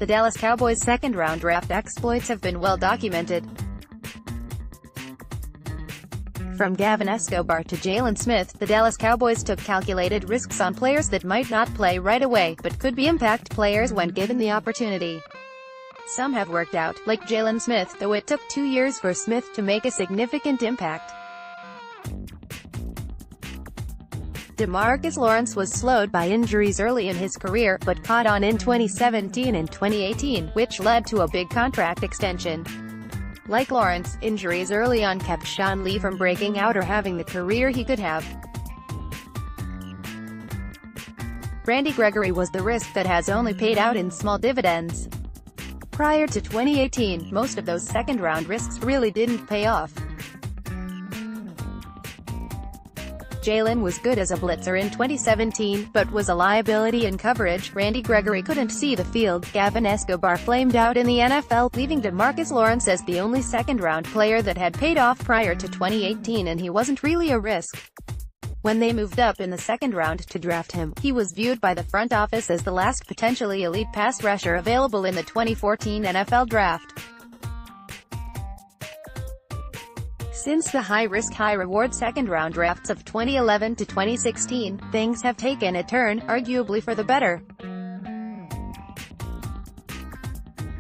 the Dallas Cowboys' second-round draft exploits have been well documented. From Gavin Escobar to Jaylon Smith, the Dallas Cowboys took calculated risks on players that might not play right away, but could be impact players when given the opportunity. Some have worked out, like Jaylon Smith, though it took 2 years for Smith to make a significant impact. DeMarcus Lawrence was slowed by injuries early in his career, but caught on in 2017 and 2018, which led to a big contract extension. Like Lawrence, injuries early on kept Sean Lee from breaking out or having the career he could have. Randy Gregory was the risk that has only paid out in small dividends. Prior to 2018, most of those second-round risks really didn't pay off. Jaylon was good as a blitzer in 2017, but was a liability in coverage. Randy Gregory couldn't see the field. Gavin Escobar flamed out in the NFL, leaving DeMarcus Lawrence as the only second-round player that had paid off prior to 2018, and he wasn't really a risk. When they moved up in the second round to draft him, he was viewed by the front office as the last potentially elite pass rusher available in the 2014 NFL Draft. Since the high-risk, high-reward second-round drafts of 2011 to 2016, things have taken a turn, arguably for the better.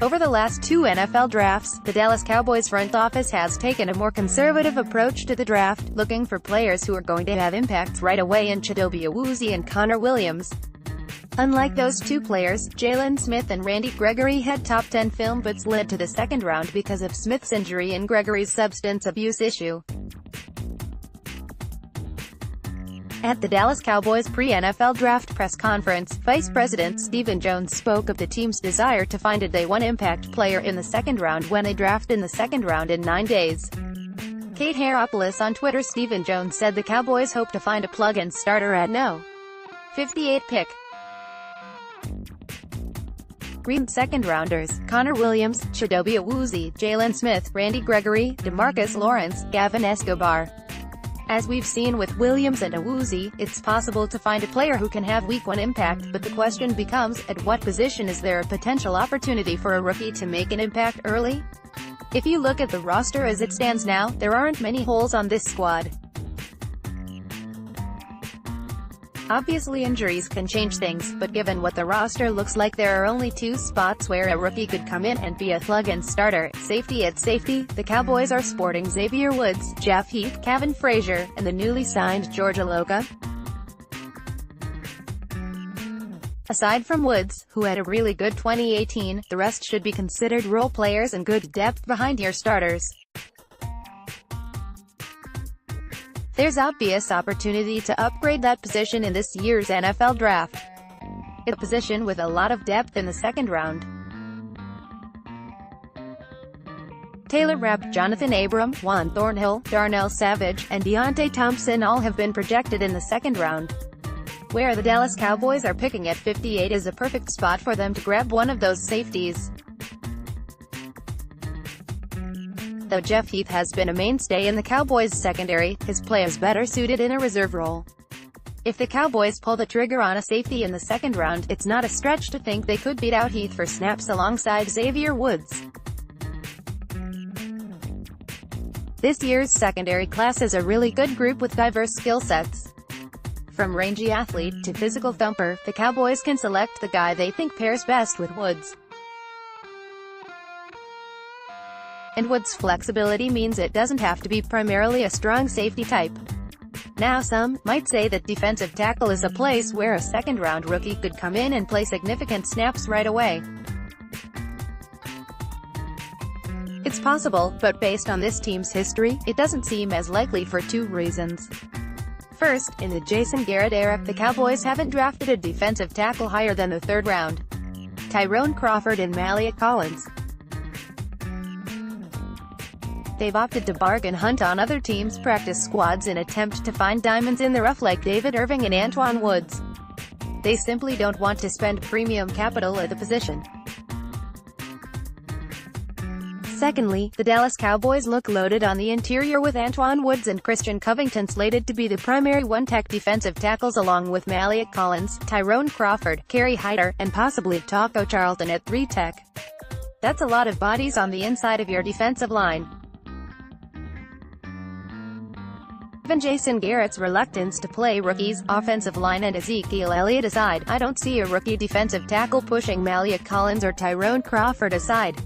Over the last 2 NFL drafts, the Dallas Cowboys front office has taken a more conservative approach to the draft, looking for players who are going to have impacts right away in Chidobe Awuzie and Connor Williams. Unlike those 2 players, Jaylon Smith and Randy Gregory had top 10 film but slid to the second round because of Smith's injury and Gregory's substance abuse issue. At the Dallas Cowboys pre-NFL draft press conference, Vice President Stephen Jones spoke of the team's desire to find a day-one impact player in the second round when they draft in the second round in 9 days. Kate Haropoulos on Twitter. Stephen Jones said the Cowboys hope to find a plug-in starter at No. 58 pick. Recent second-rounders: Connor Williams, Chidobe Awuzie, Jaylon Smith, Randy Gregory, DeMarcus Lawrence, Gavin Escobar. As we've seen with Williams and Awuzie, it's possible to find a player who can have week 1 impact, but the question becomes, at what position is there a potential opportunity for a rookie to make an impact early? If you look at the roster as it stands now, there aren't many holes on this squad. Obviously injuries can change things, but given what the roster looks like, there are only 2 spots where a rookie could come in and be a plug-in starter. Safety. At safety, the Cowboys are sporting Xavier Woods, Jeff Heath, Kevin Frazier, and the newly signed George Iloka. Aside from Woods, who had a really good 2018, the rest should be considered role players and good depth behind your starters. There's obvious opportunity to upgrade that position in this year's NFL Draft. It's a position with a lot of depth in the second round. Taylor Rapp, Jonathan Abram, Juan Thornhill, Darnell Savage, and Deontay Thompson all have been projected in the second round. Where the Dallas Cowboys are picking at 58 is a perfect spot for them to grab one of those safeties. Though Jeff Heath has been a mainstay in the Cowboys' secondary, his play is better suited in a reserve role. If the Cowboys pull the trigger on a safety in the second round, it's not a stretch to think they could beat out Heath for snaps alongside Xavier Woods. This year's secondary class is a really good group with diverse skill sets. From rangy athlete to physical thumper, the Cowboys can select the guy they think pairs best with Woods. And Woods' flexibility means it doesn't have to be primarily a strong safety type. Now some might say that defensive tackle is a place where a second-round rookie could come in and play significant snaps right away. It's possible, but based on this team's history, it doesn't seem as likely for 2 reasons. First, in the Jason Garrett era, the Cowboys haven't drafted a defensive tackle higher than the 3rd round. Tyrone Crawford and Maliek Collins. They've opted to bargain hunt on other teams' practice squads in attempt to find diamonds in the rough like David Irving and Antoine Woods. They simply don't want to spend premium capital at the position. Secondly, the Dallas Cowboys look loaded on the interior with Antoine Woods and Christian Covington slated to be the primary one-tech defensive tackles along with Maliek Collins, Tyrone Crawford, Kerry Hyder, and possibly Taco Charlton at 3-tech. That's a lot of bodies on the inside of your defensive line. Given Jason Garrett's reluctance to play rookies, offensive line and Ezekiel Elliott aside, I don't see a rookie defensive tackle pushing Maliek Collins or Tyrone Crawford aside.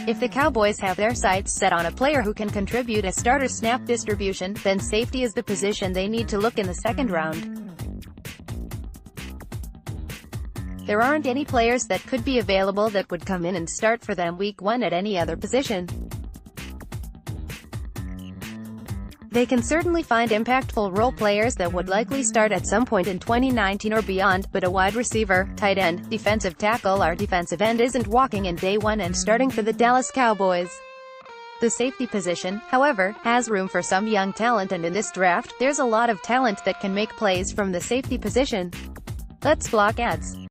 If the Cowboys have their sights set on a player who can contribute a starter snap distribution, then safety is the position they need to look in the second round. There aren't any players that could be available that would come in and start for them week 1 at any other position. They can certainly find impactful role players that would likely start at some point in 2019 or beyond, but a wide receiver, tight end, defensive tackle or defensive end isn't walking in day 1 and starting for the Dallas Cowboys. The safety position, however, has room for some young talent, and in this draft, there's a lot of talent that can make plays from the safety position. Let's block ads.